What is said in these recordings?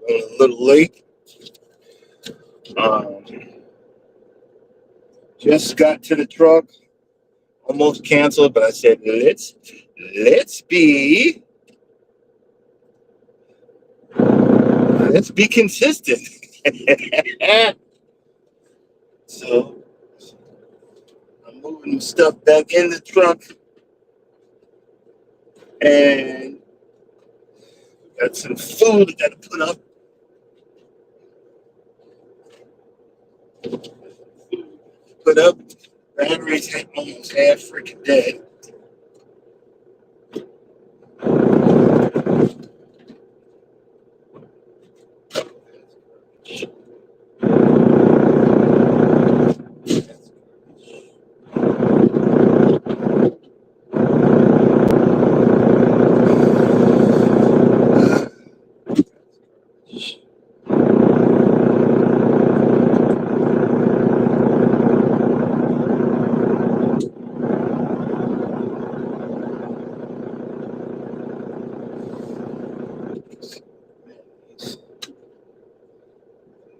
a little late. Um, just got to the truck, almost canceled, but I said let's be consistent. So I'm moving stuff back in the truck and got some food I got to put up. Batteries almost half freaking dead.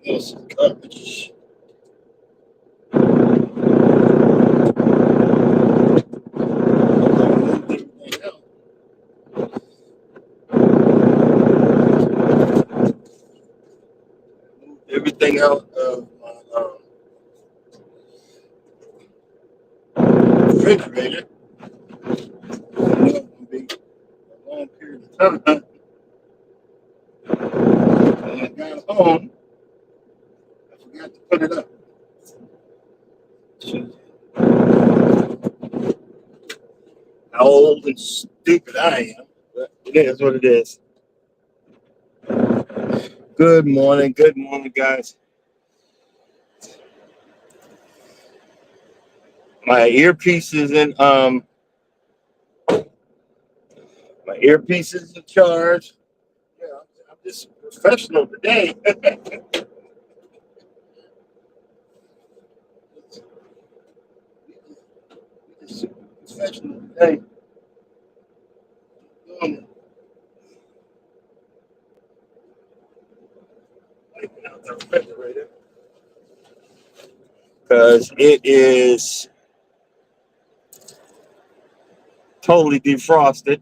This is garbage. Everything out of my refrigerator. It's going to be a long period of time. When I got home, I forgot to put it up. How old and stupid I am. But it is what it is. Good morning, guys. My earpiece is in charge. Yeah, I'm just professional today. Professional today. Wiping out the refrigerator because it is totally defrosted.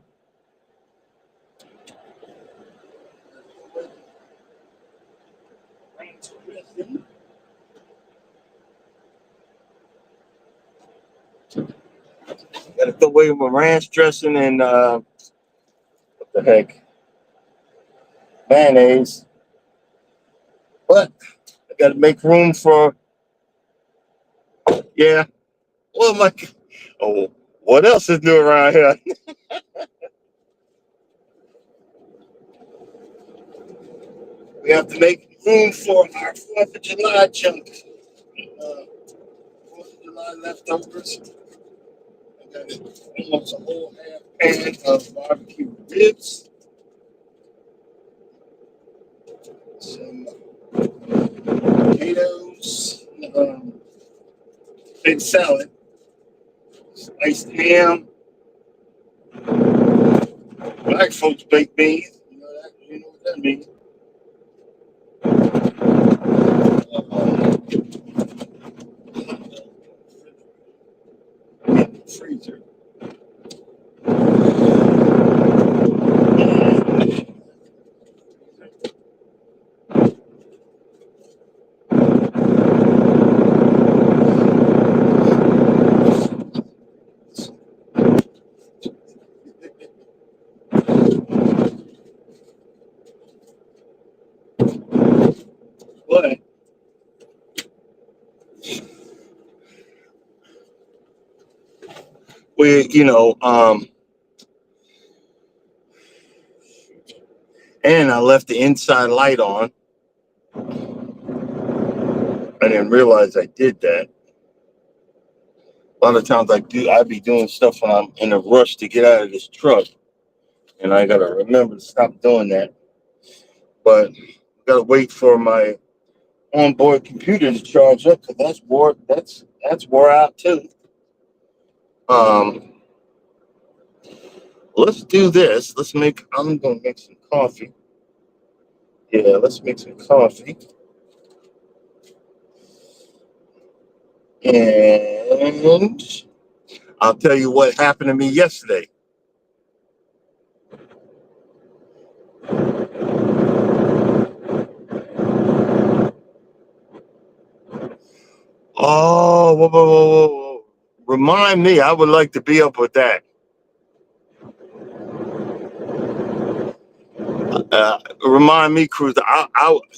Gotta throw away my ranch dressing and what the heck, mayonnaise. But I gotta make room for oh, what else is new around here? We have to make room for our 4th of July chunk. 4th of July leftovers. I got almost a whole half pan of barbecue ribs. Some potatoes. Big salad. Sliced ham. Black folks baked beans. You know what that means. Freezer. But and I left the inside light on. I didn't realize I did that. A lot of times I'd be doing stuff when I'm in a rush to get out of this truck. And I gotta remember to stop doing that. But I gotta wait for my onboard computer to charge up because that's wore out too. Let's do this. I'm gonna make some coffee. Yeah, let's make some coffee. And I'll tell you what happened to me yesterday. Oh, whoa, whoa, whoa, whoa, whoa. Remind me. I would like to be up with that. Remind me, Cruz.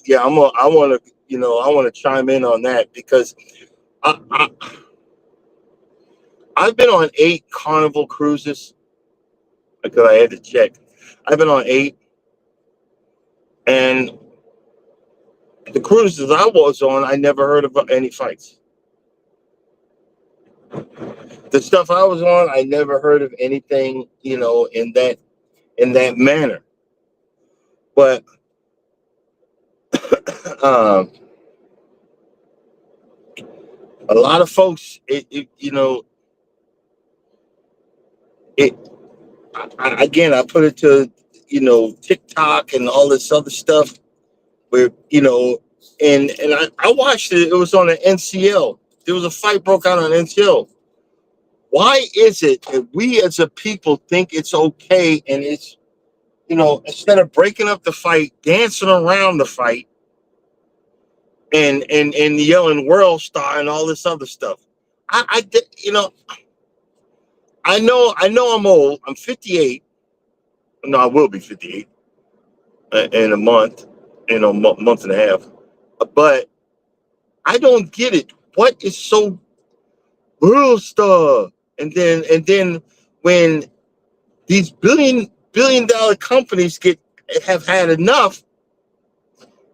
Yeah, I want to, I want to chime in on that because I, I, I've been on 8 Carnival cruises because I had to check. I've been on 8, and the cruises I was on, I never heard of any fights. The stuff I was on, I never heard of anything, in that manner. But um, a lot of folks, it again, I put it to TikTok and all this other stuff where and I watched it. It was on an NCL. There was a fight broke out on NCL. Why is it that we as a people think it's okay and it's instead of breaking up the fight, dancing around the fight and yelling world star and all this other stuff? I know I'm old. I'm 58. No, I will be 58 in a month, month and a half. But I don't get it. What is so world star? And then when these billion dollar companies have had enough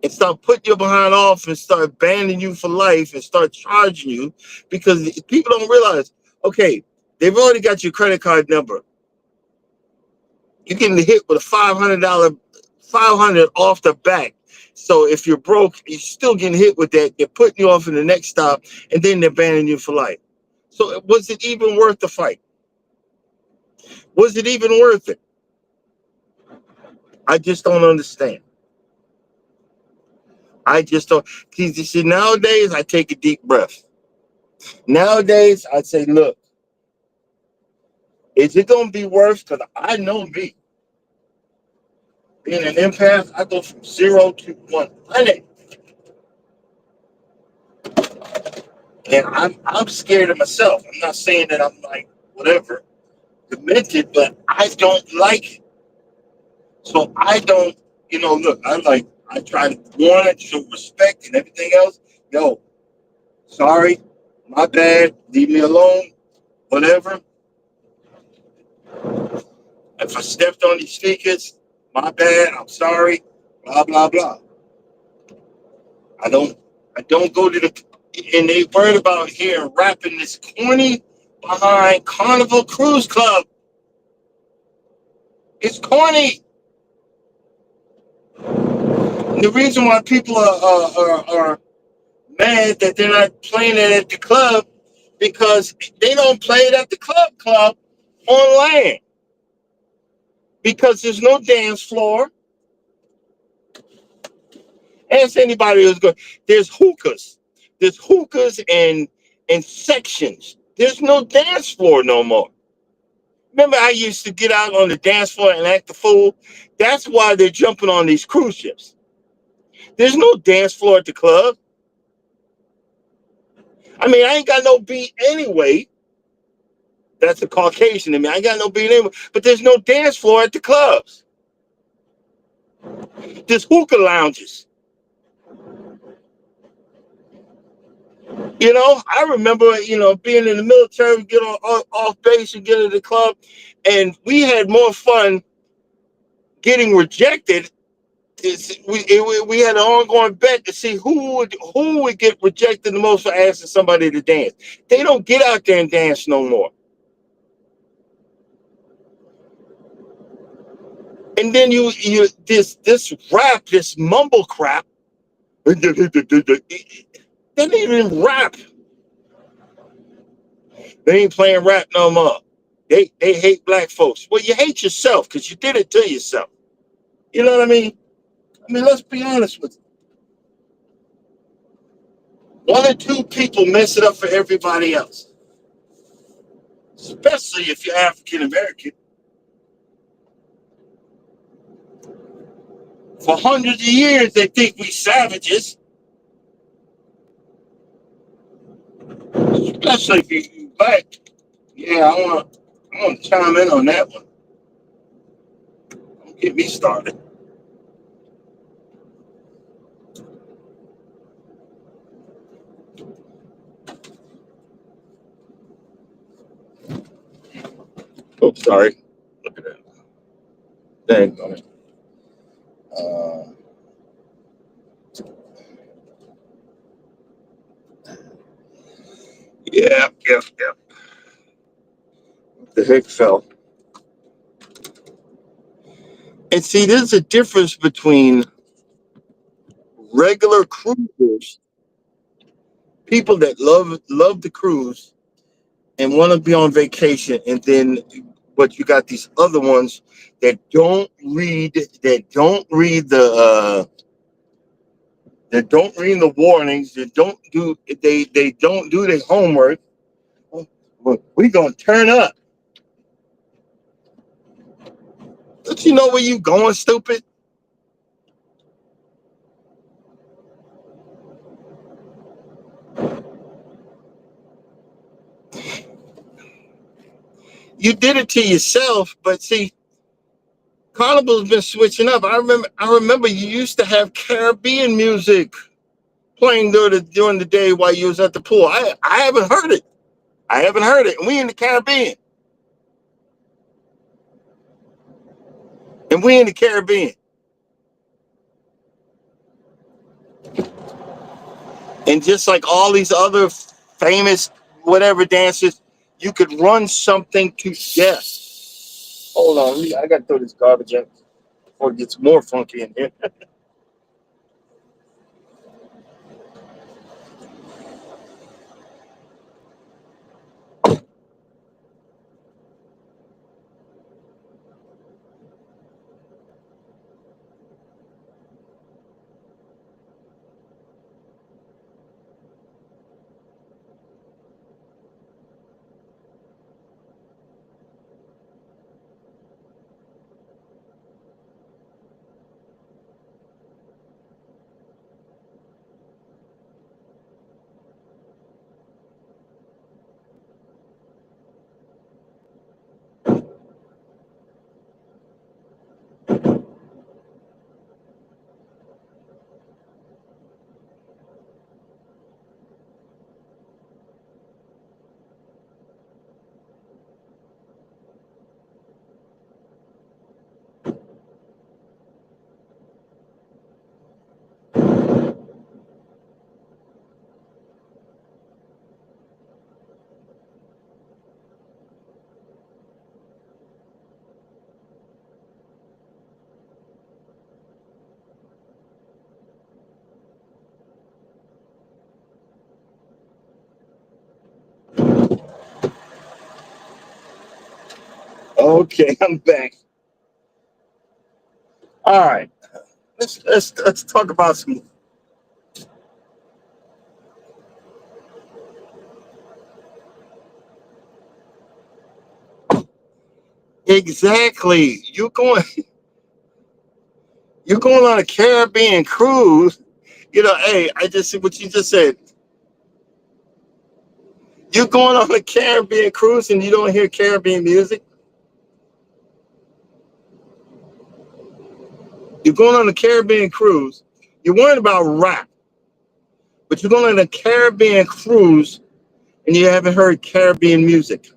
and start putting your behind off and start banning you for life and start charging you because people don't realize, okay, they've already got your credit card number. You're getting hit with a $500, 500 off the back. So if you're broke, you're still getting hit with that. They're putting you off in the next stop, and then they're banning you for life. So was it even worth the fight? Was it even worth it? I just don't understand. I just don't. You see, nowadays I take a deep breath. Nowadays I say, look, is it gonna be worth? Because I know me being an empath, I go from 0 to 100. And I'm scared of myself. I'm not saying that I'm like whatever demented, but I don't like it. So I don't, look, I try to warn it, show respect and everything else. Yo, sorry, my bad, leave me alone, whatever. If I stepped on these sneakers, my bad, I'm sorry, blah blah blah. I don't I don't go to the and they worried about here rapping this corny behind Carnival Cruise Club. It's corny. And the reason why people are mad that they're not playing it at the club because they don't play it at the club on land because there's no dance floor. Ask anybody who's good. There's hookahs and sections. There's no dance floor no more. Remember, I used to get out on the dance floor and act the fool. That's why they're jumping on these cruise ships. There's no dance floor at the club. I mean, I ain't got no beat anyway. That's a Caucasian in me. I ain't got no beat anyway. But there's no dance floor at the clubs. There's hookah lounges. I remember, being in the military, we get off base and get to the club, and we had more fun getting rejected. We had an ongoing bet to see who would get rejected the most for asking somebody to dance. They don't get out there and dance no more. And then you this rap, this mumble crap. They didn't even rap. They ain't playing rap no more. They hate black folks. Well, you hate yourself because you did it to yourself. You know what I mean? I mean, let's be honest with you. One or two people mess it up for everybody else, especially if you're African American. For hundreds of years, they think we savages, especially if you black. Yeah, I want to chime in on that one. Don't get me started. Oh, sorry. Look at that. Dang on it. Uh, yeah. The heck fell. And see, there's a difference between regular cruisers, people that love the cruise and want to be on vacation, and then but you got these other ones that don't read the warnings, they don't do their homework. Well, we gonna turn up. Don't you know where you going, stupid? You did it to yourself, but see, Carnival's been switching up. I remember you used to have Caribbean music playing during the day while you was at the pool. I haven't heard it. I haven't heard it. And we in the Caribbean. And we in the Caribbean. And just like all these other famous whatever dancers, you could run something to death. Hold on, I gotta throw this garbage in before it gets more funky in here. Okay, I'm back. All right. Let's talk about some. Exactly. You're going on a Caribbean cruise. Hey, I just see what you just said. You're going on a Caribbean cruise and you don't hear Caribbean music. You're going on a Caribbean cruise. You're worried about rap, but you're going on a Caribbean cruise and you haven't heard Caribbean music.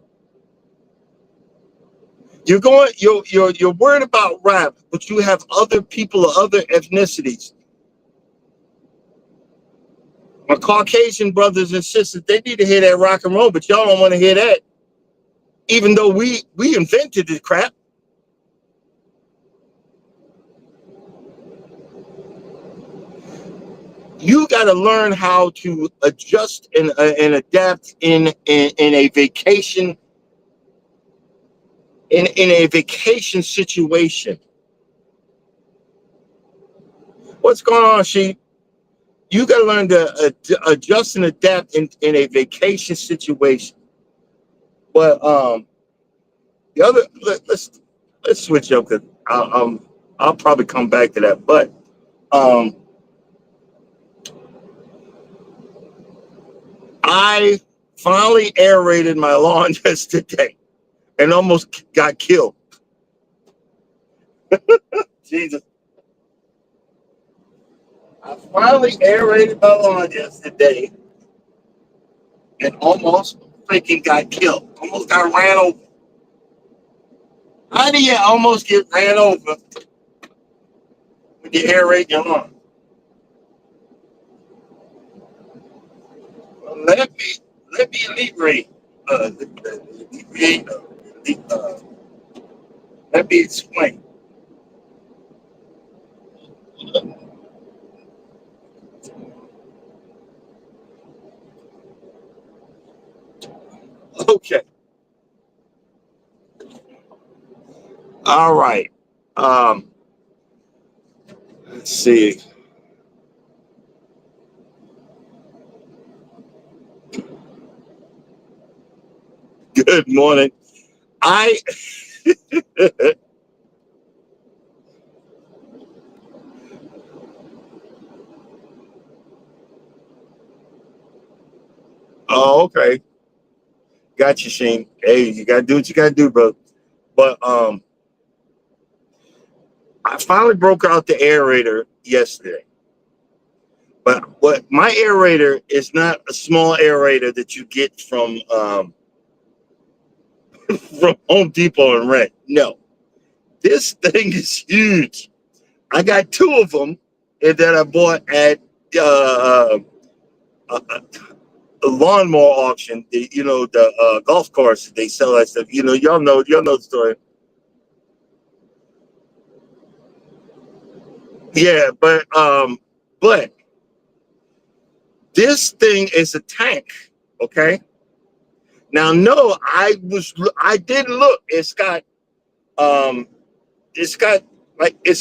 You're worried about rap, but you have other people of other ethnicities. My Caucasian brothers and sisters, they need to hear that rock and roll, but y'all don't want to hear that. Even though we invented this crap. You got to learn how to adjust and adapt in a vacation in a vacation situation. What's going on, Sheep? You got to learn to adjust and adapt in a vacation situation. But the other let's switch up because I'll probably come back to that. But um, I finally aerated my lawn yesterday and almost got killed. Jesus. I finally aerated my lawn yesterday and almost freaking got killed. Almost got ran over. How do you almost get ran over when you aerate your lawn? Well, let me alleviate. Alleviate. Let me explain. Okay. All right. Um, let's see. Good morning. I oh, okay. Got you, Shane. Hey, you gotta do what you gotta do, bro. But I finally broke out the aerator yesterday. But what my aerator is not a small aerator that you get from Home Depot and rent. No, this thing is huge. I got two of them that I bought at a lawnmower auction. The golf course. They sell that stuff. Y'all know the story. Yeah, but this thing is a tank. Okay. Now, no, I did look. Um, it's got like a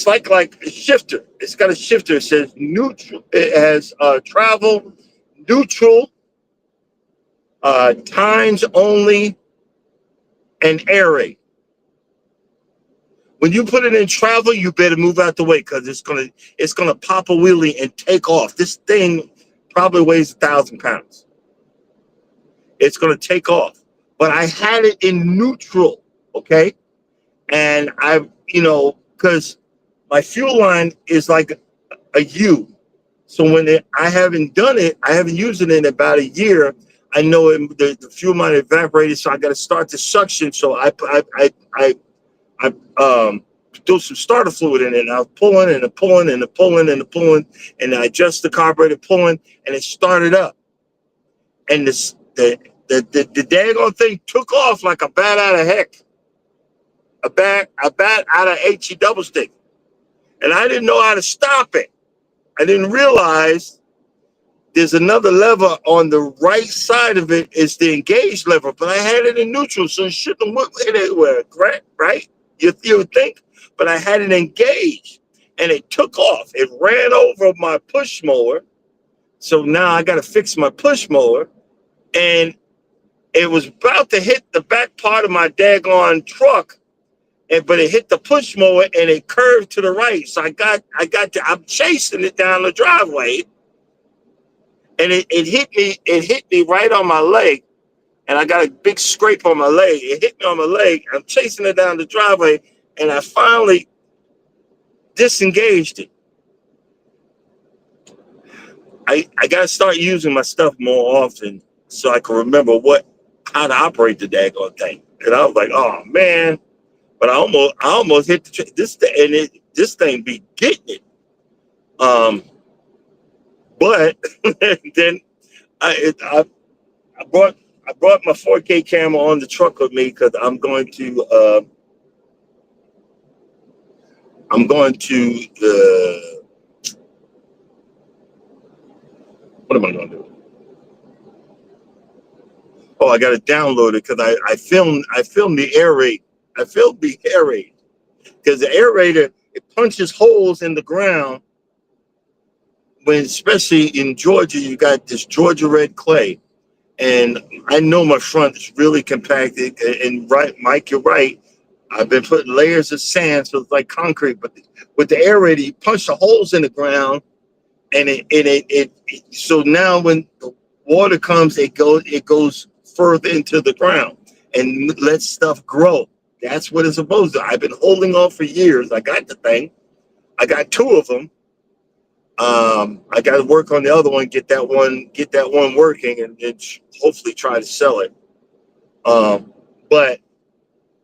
shifter. It's got a shifter. It says neutral. It has travel, neutral, times only, and aerate. When you put it in travel, you better move out the way because it's gonna pop a wheelie and take off. This thing probably weighs 1,000 pounds. It's gonna take off. But I had it in neutral, okay? And because my fuel line is like a U. So I haven't done it, I haven't used it in about a year. I know the fuel line evaporated, so I got to start the suction. So I threw some starter fluid in it, and I was pulling and pulling and pulling and pulling, and I adjust the carburetor pulling, and it started up. And the daggone thing took off like a bat out of heck, a bat out of HE double stick, and I didn't know how to stop it. I didn't realize there's another lever on the right side of it. It's the engage lever, but I had it in neutral, so it shouldn't have went anywhere, correct? Right? You would think, but I had it engaged, and it took off. It ran over my push mower, so now I got to fix my push mower, and it was about to hit the back part of my daggone truck, but it hit the push mower and it curved to the right. So I'm chasing it down the driveway, and it hit me right on my leg, and I got a big scrape on my leg. It hit me on my leg. I'm chasing it down the driveway, and I finally disengaged it. I gotta start using my stuff more often so I can remember how to operate the daggone thing. And I was like, oh man. But I almost hit this thing be getting it. But then I brought my 4K camera on the truck with me because I'm going to what am I going to do? Oh, I got to download it because I filmed the air rate. I filmed the air rate because the aerator, it punches holes in the ground when especially in Georgia, you got this Georgia red clay, and I know my front is really compacted. And right, Mike, you're right. I've been putting layers of sand, so it's like concrete. But with the aerator, you punch the holes in the ground, and so now when the water comes, it goes further into the ground and lets stuff grow. That's what it's supposed to. I've been holding on for years. I got the thing. I got two of them. I got to work on the other one, get that one working, and hopefully try to sell it. But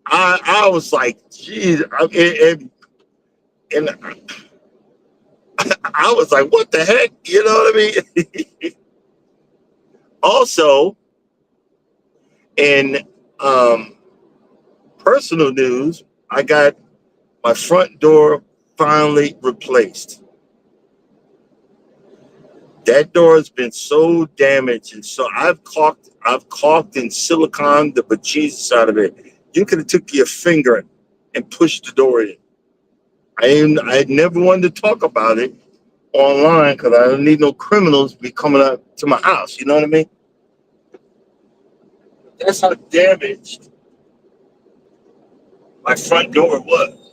I was like, geez, and I was like, what the heck? You know what I mean? Also, in um, personal news, I got my front door finally replaced. That door has been so damaged, and so I've caulked in silicone the bejesus out of it. You could have took your finger and pushed the door in. I never wanted to talk about it online because I don't need no criminals be coming up to my house. You know what I mean? That's how damaged my front door was,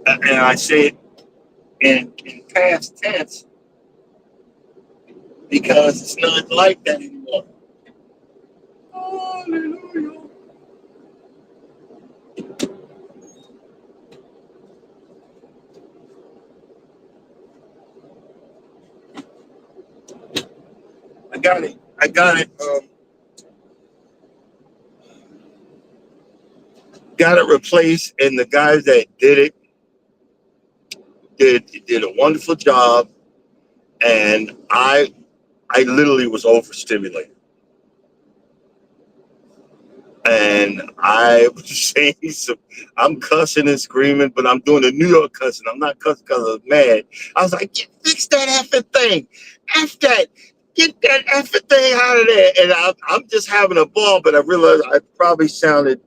and I say it in past tense because it's not like that anymore. Hallelujah. I got it. I got it. Got it replaced, and the guys that did it did a wonderful job. And I literally was overstimulated, and I was saying some. I'm cussing and screaming, but I'm doing a New York cussing. I'm not cussing because I was mad. I was like, "Fix that effing thing, f that." Get that effing thing out of there. And I'm just having a ball, but I realized I probably sounded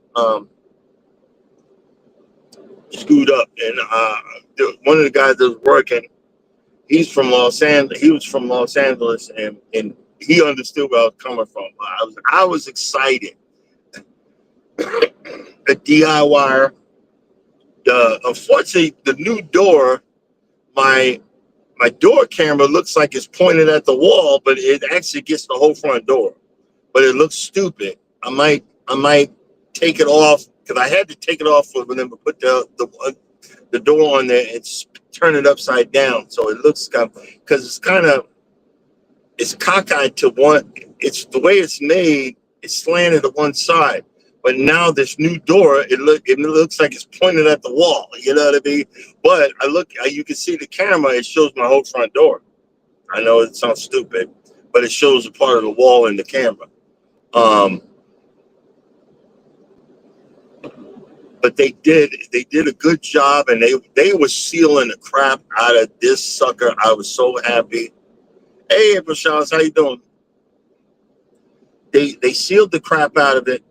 screwed up. And one of the guys that was working, he was from Los Angeles, and he understood where I was coming from. I was excited. The DIY. Unfortunately, the new door, my door camera looks like it's pointed at the wall, but it actually gets the whole front door. But it looks stupid. I might take it off because I had to take it off for them to put the door on there and turn it upside down, so it looks because it's cockeyed to one. It's the way it's made. It's slanted to one side. But now this new door, it looks like it's pointed at the wall. You know what I mean? But you can see the camera. It shows my whole front door. I know it sounds stupid, but it shows a part of the wall in the camera. Um, but they did a good job, and they were sealing the crap out of this sucker. I was so happy. Hey, April Shawns, how you doing? They sealed the crap out of it,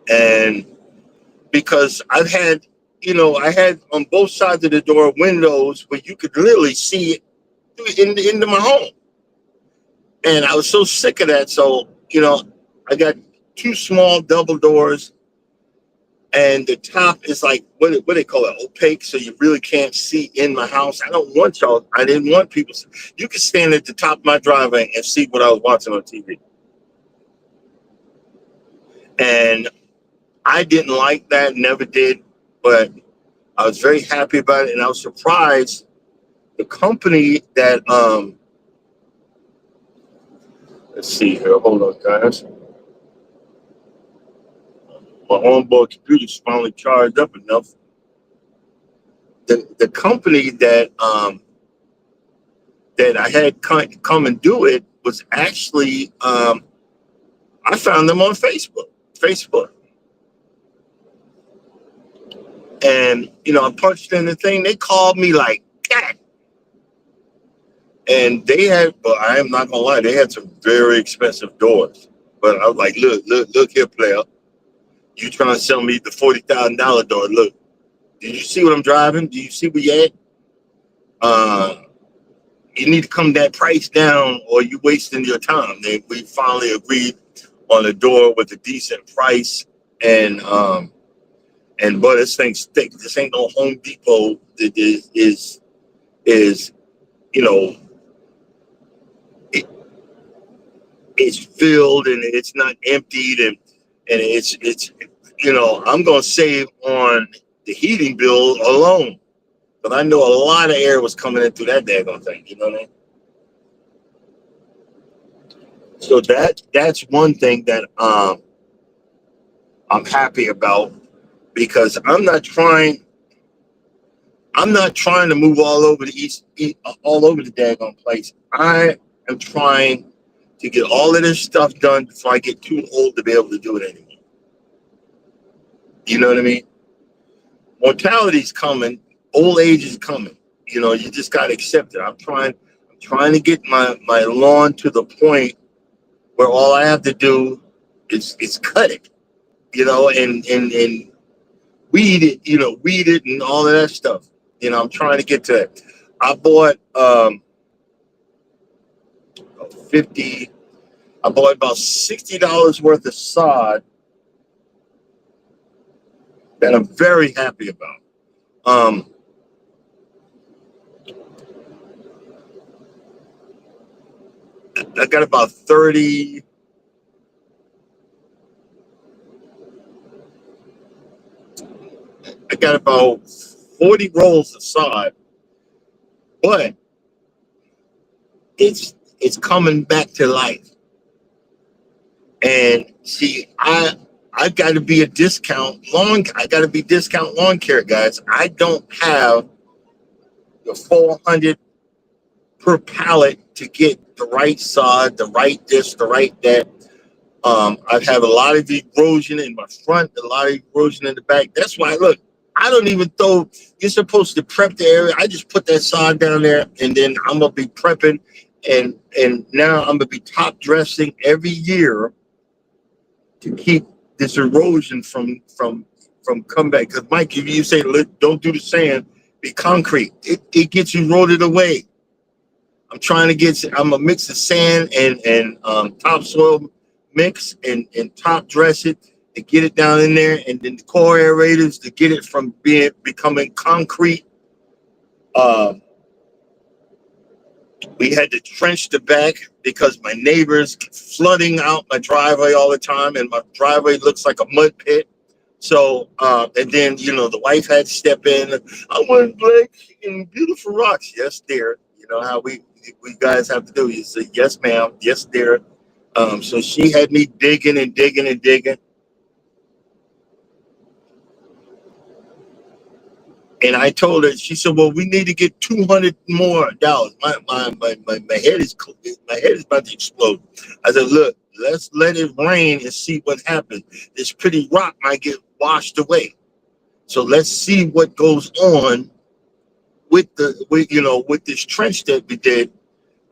and because I had on both sides of the door windows where you could literally see it into my home, and I was so sick of that. So I got two small double doors, and the top is like what they call it, opaque, so you really can't see in my house. I didn't want people. You could stand at the top of my driveway and see what I was watching on TV, and I didn't like that, never did, but I was very happy about it, and I was surprised. The company that let's see here, hold on, guys. My onboard computer's finally charged up enough. The company that I had come and do it was actually I found them on Facebook. And I punched in the thing. They called me like that. And they had, but I am not gonna lie, they had some very expensive doors. But I was like, look here, player. You trying to sell me the $40,000 door? Look, did you see what I'm driving? Do you see where you at? Uh, you need to come that price down, or you wasting your time. We finally agreed on a door with a decent price, and but this thing's thick. This ain't no Home Depot. That is you know it, it's filled and it's not emptied, and it's I'm gonna save on the heating bill alone. But I know a lot of air was coming in through that daggone thing. You know what I mean? So that's one thing that I'm happy about, because I'm not trying to move all over the all over the daggone place. I am trying to get all of this stuff done before I get too old to be able to do it anymore. You know what I mean? Mortality's coming, old age is coming. You just gotta accept it. I'm trying to get my lawn to the point where all I have to do is cut it, and weed it and all of that stuff. I'm trying to get to it. I bought 50. I bought about $60 worth of sod that I'm very happy about. Um, I got about 30. I got about 40 rolls of sod, but it's coming back to life. And see, I got to be a discount lawn. I got to be discount lawn care, guys. I don't have the 400 per pallet to get the right sod, the right this, the right that. I have a lot of erosion in my front, a lot of erosion in the back. That's why, look, I don't even throw. You're supposed to prep the area. I just put that sod down there, and then I'm gonna be prepping, and now I'm gonna be top dressing every year to keep this erosion from coming back. Because Mike, if you say don't do the sand, be concrete, it gets eroded away. I'm gonna mix the sand and topsoil mix and top dress it to get it down in there, and then the core aerators to get it from becoming concrete. Uh, we had to trench the back because my neighbors flooding out my driveway all the time, and my driveway looks like a mud pit. So, and then, the wife had to step in. I want black and beautiful rocks. Yes, dear. You know how we guys have to do. You say, yes, ma'am. Yes, dear. So she had me digging and digging and digging. And I told her, she said, well, we need to get $200 more. My head is about to explode. I said, look, let's let it rain and see what happens. This pretty rock might get washed away. So let's see what goes on with this trench that we did.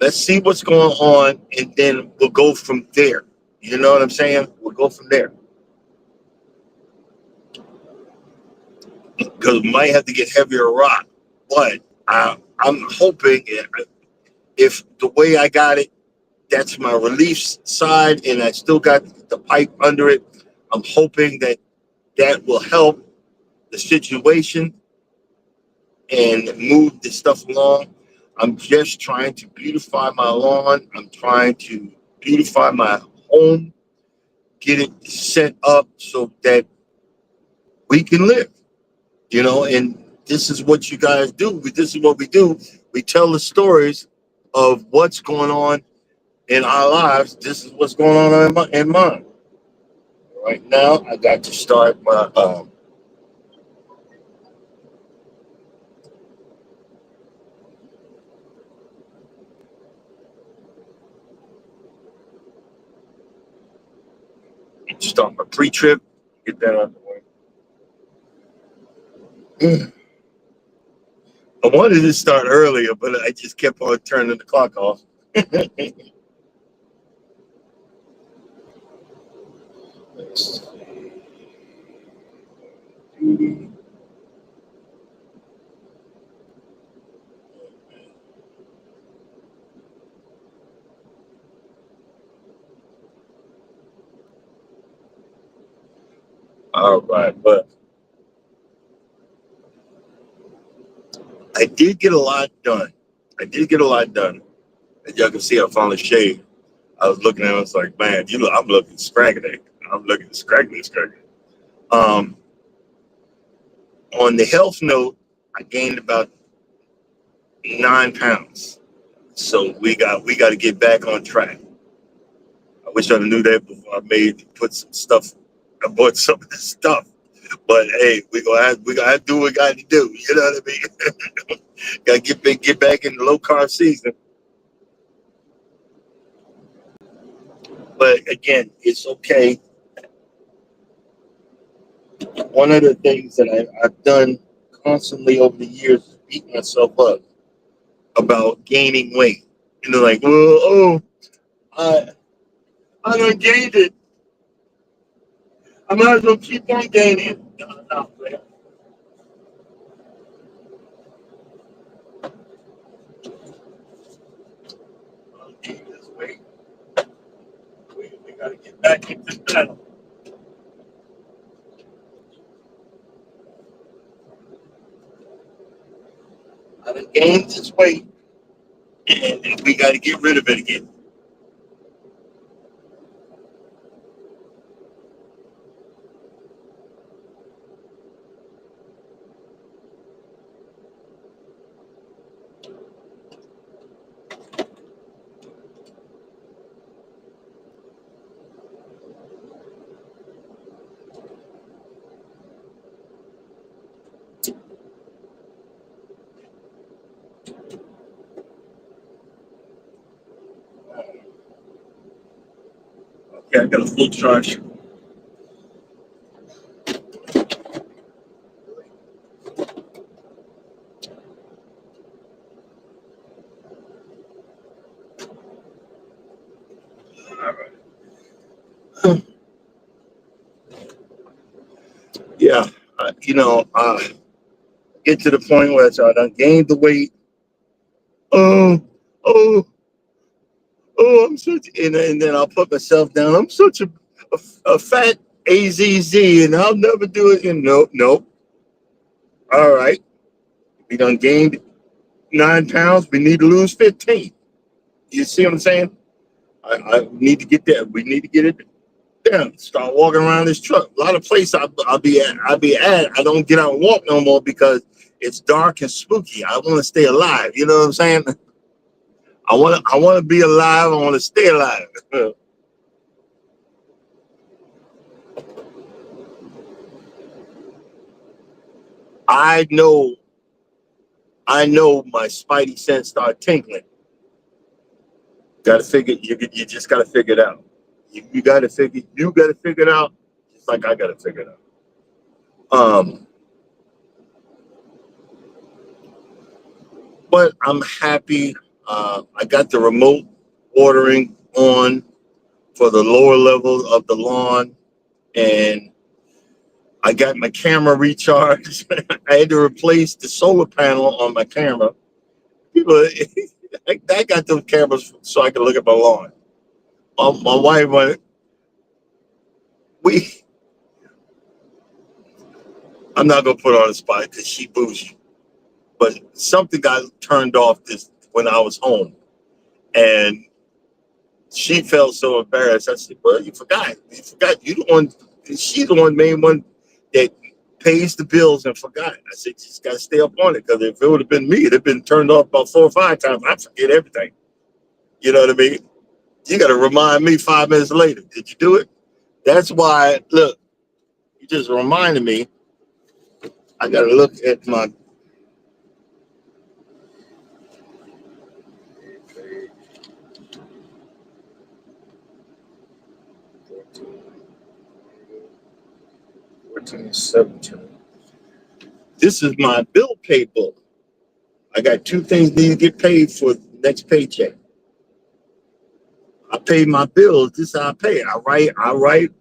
Let's see what's going on, and then we'll go from there. You know what I'm saying? We'll go from there, because we might have to get heavier rock. But I'm hoping, if the way I got it, that's my relief side, and I still got the pipe under it. I'm hoping that will help the situation and move this stuff along. I'm just trying to beautify my lawn. I'm trying to beautify my home, get it set up so that we can live, and this is what you guys do. This is what we do. We tell the stories of what's going on in our lives. This is what's going on in mine. Right now, I got to start my pre-trip. Get that out of the way. I wanted to start earlier, but I just kept on turning the clock off. All right, but I did get a lot done. I did get a lot done. As y'all can see, I finally shaved. I was looking at it, I was like, man, you look, I'm looking scraggly. I'm looking scraggly. Um, on the health note, I gained about 9 pounds. So we got to get back on track. I wish I knew that before I put some stuff. I bought some of this stuff, but hey, we gonna have to do what we got to do. You know what I mean? Got to get back in the low carb season. But again, it's okay. One of the things that I've done constantly over the years is beat myself up about gaining weight. You know, like, well, oh, I I done gained it. I might as well keep on gaining it. No, man. I'll gain this weight. We got to get back into the battle. I done gained this weight, and we got to get rid of it again. Okay, I got a full charge. All right. Yeah, get to the point where I done gained the weight. Oh, oh, I'm such, and then I'll put myself down. I'm such a fat AZZ, and I'll never do it. And nope, nope. All right, we done gained 9 pounds. We need to lose 15. You see what I'm saying? I need to get that. We need to get it down. Start walking around this truck. A lot of places I'll be at. I don't get out and walk no more because it's dark and spooky. I want to stay alive. You know what I'm saying? I want to be alive. I want to stay alive. I know. I know my spidey sense start tinkling. Got to figure. You just got to figure it out. You got to figure. You got to figure it out. Just like I got to figure it out. Um, but I'm happy. I got the remote ordering on for the lower level of the lawn, and I got my camera recharged. I had to replace the solar panel on my camera. People, I got those cameras so I can look at my lawn. My wife wanted, we. I'm not gonna put her on the spot because she bougie, but something got turned off this when I was home, and she felt so embarrassed. I said, "Well, you forgot. You forgot. You the one. She's the one main one that pays the bills and forgot." I said, "You just gotta stay up on it because if it would have been me, it'd have been turned off about 4 or 5 times. I forget everything. You know what I mean? You got to remind me 5 minutes later. Did you do it? That's why. Look, you just reminded me. I got to look at my 14, 17. This is my bill pay book. I got two things need to get paid for the next paycheck. I pay my bills. This is how I pay it. I write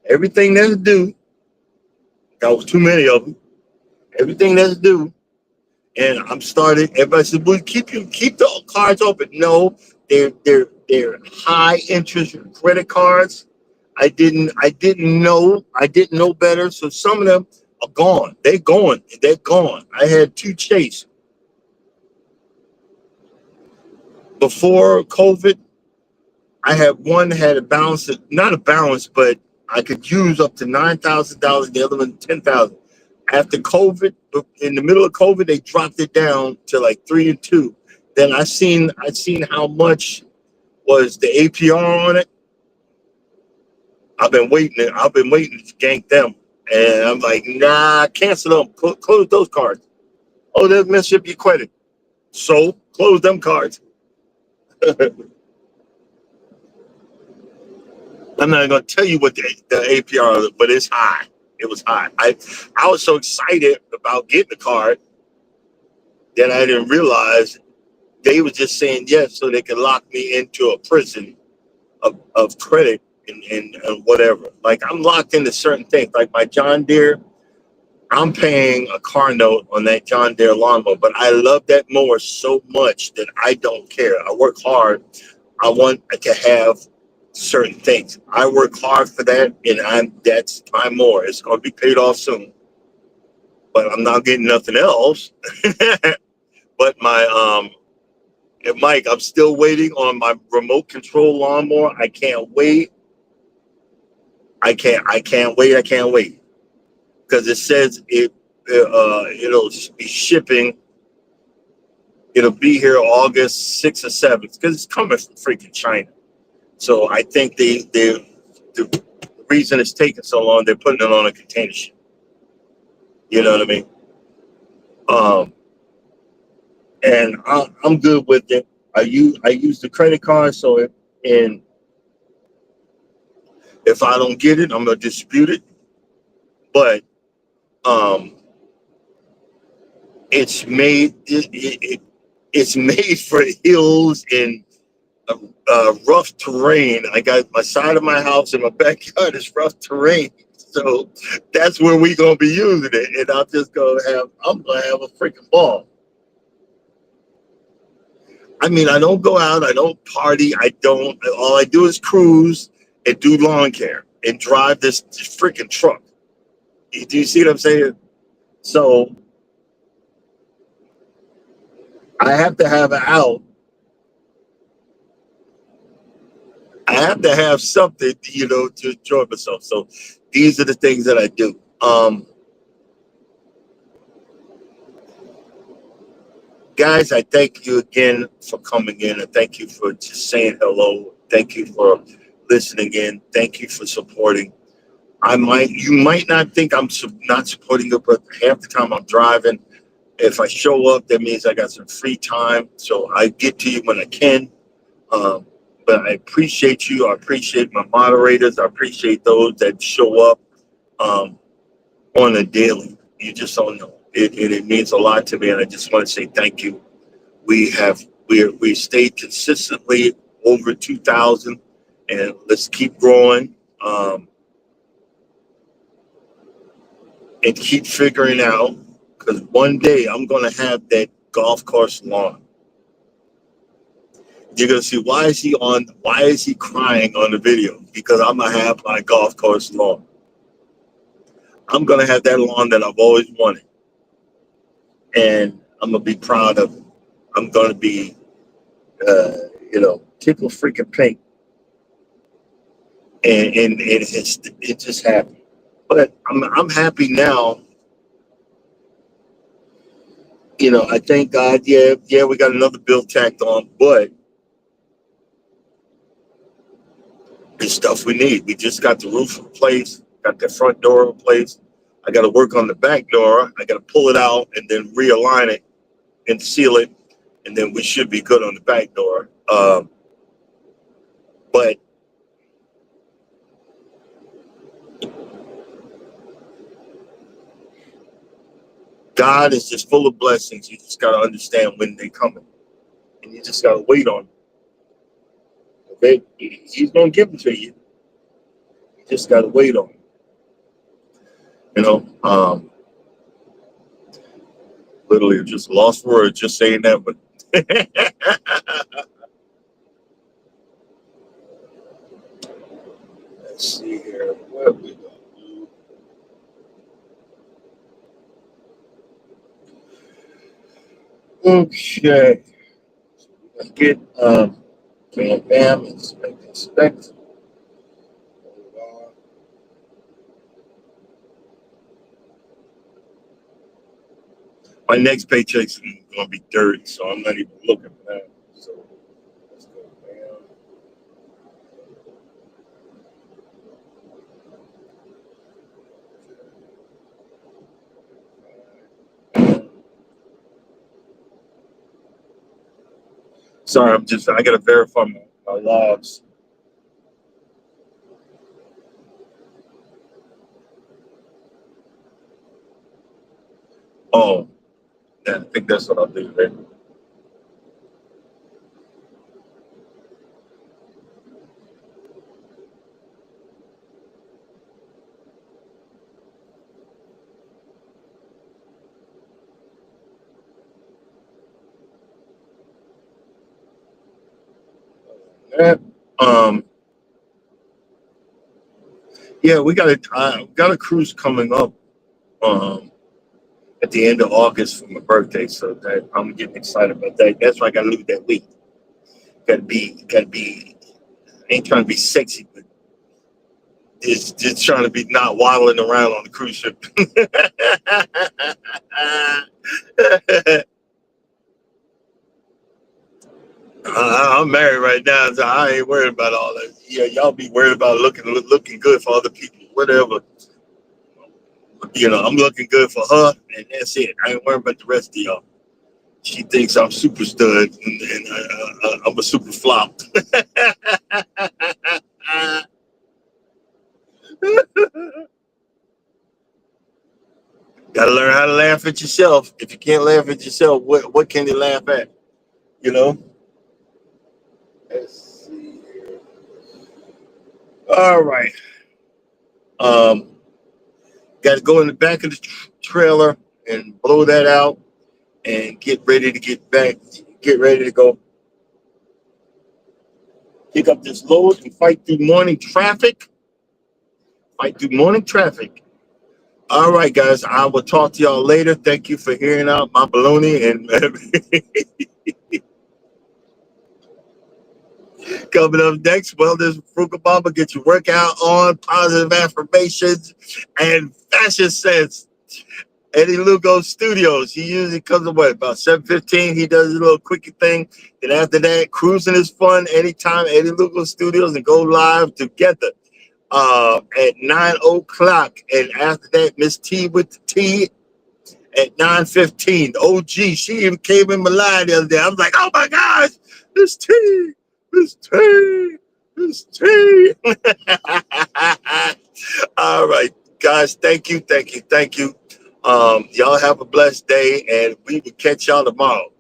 everything that's due. Got too many of them. Everything that's due. And I'm starting. Everybody says, "Well, keep the cards open." No, they're high interest credit cards. I didn't know better. So some of them are gone. They're gone. I had two Chase before COVID. I had one had a balance, not a balance, but I could use up to $9,000. The other one 10,000. After COVID, in the middle of COVID, they dropped it down to like 3 and 2. Then I seen how much was the APR on it. I've been waiting to gank them, and I'm like, nah, cancel them, close those cards. Oh, they'll mess up your credit, so close them cards. I'm not gonna tell you what the APR is, but it's high. It was high. I was so excited about getting the card that I didn't realize they were just saying yes so they could lock me into a prison of credit and whatever. Like I'm locked into certain things. Like my John Deere, I'm paying a car note on that John Deere lawnmower, but I love that mower so much that I don't care. I work hard. I want to have certain things. I work hard for that, and that's my mower. It's going to be paid off soon, but I'm not getting nothing else. But my Mike, I'm still waiting on my remote control lawnmower. I can't wait. I can't wait. I can't wait because it says it'll be shipping. It'll be here August 6th or 7th because it's coming from freaking China. So I think the reason it's taking so long, they're putting it on a container ship. You know what I mean? And I'm good with it. I use the credit card, so if I don't get it, I'm gonna dispute it. But um, it's made for hills and rough terrain. I got my side of my house and my backyard is rough terrain, so that's where we gonna be using it. And I'm gonna have a freaking ball. I mean, I don't go out, I don't party, all I do is cruise and do lawn care and drive this freaking truck. Do you see what I'm saying? So I have to have an out. I have to have something, to enjoy myself. So these are the things that I do. Guys, I thank you again for coming in, and thank you for just saying hello. Thank you for listening in. Thank you for supporting. You might not think I'm not supporting you, but half the time I'm driving. If I show up, that means I got some free time. So I get to you when I can. But I appreciate you. I appreciate my moderators. I appreciate those that show up on a daily. You just don't know. It means a lot to me, and I just want to say thank you. We stayed consistently over 2,000, and let's keep growing and keep figuring out. Because one day I'm going to have that golf course lawn. You're gonna see why is he crying on the video? Because I'm gonna have my golf course lawn. I'm gonna have that lawn that I've always wanted, and I'm gonna be proud of it. I'm gonna be, tickle freaking pink, and it just happened. But I'm happy now. I thank God. Yeah, we got another bill tacked on, but it's stuff we need. We just got the roof replaced, got the front door replaced. I got to work on the back door. I got to pull it out and then realign it and seal it, and then we should be good on the back door. But God is just full of blessings. You just got to understand when they're coming, and you just got to wait on them. Okay? He's going to give them to you. You just got to wait on them. Literally just lost words just saying that, but let's see. Okay. Let's get bam bam inspect. Hold on. My next paycheck's gonna be dirty, so I'm not even looking for that. So let's go bam. Sorry, I gotta verify my logs. Oh, yeah, I think that's what I'll do there. Yeah. Um, yeah, we got a cruise coming up at the end of August for my birthday, so that I'm getting excited about that. That's why I gotta lose that weight. Gotta be. Ain't trying to be sexy, but it's just trying to be not waddling around on the cruise ship. I'm married right now, so I ain't worried about all that. Yeah, y'all be worried about looking good for other people, whatever. I'm looking good for her, and that's it. I ain't worried about the rest of y'all. She thinks I'm super stud, and I'm a super flop. Gotta learn how to laugh at yourself. If you can't laugh at yourself, what can you laugh at? You know. Let's see here. All right. Um, Got to go in the back of the trailer and blow that out and get ready to get back. Get ready to go pick up this load and fight through morning traffic. Fight through morning traffic. All right, guys. I will talk to y'all later. Thank you for hearing out my baloney. And coming up next, Wellness Frugal Mama. Get your workout on, positive affirmations, and fashion sense. Eddie Lugo Studios. He usually comes at about 7:15. He does a little quickie thing. Then after that, cruising is fun anytime. Eddie Lugo Studios and go live together at 9 o'clock. And after that, Miss T with the T at 9:15. OG, she even came in my line the other day. I was like, oh my gosh, Miss T, Miss T, Miss T. All right, guys, thank you. Y'all have a blessed day, and we will catch y'all tomorrow.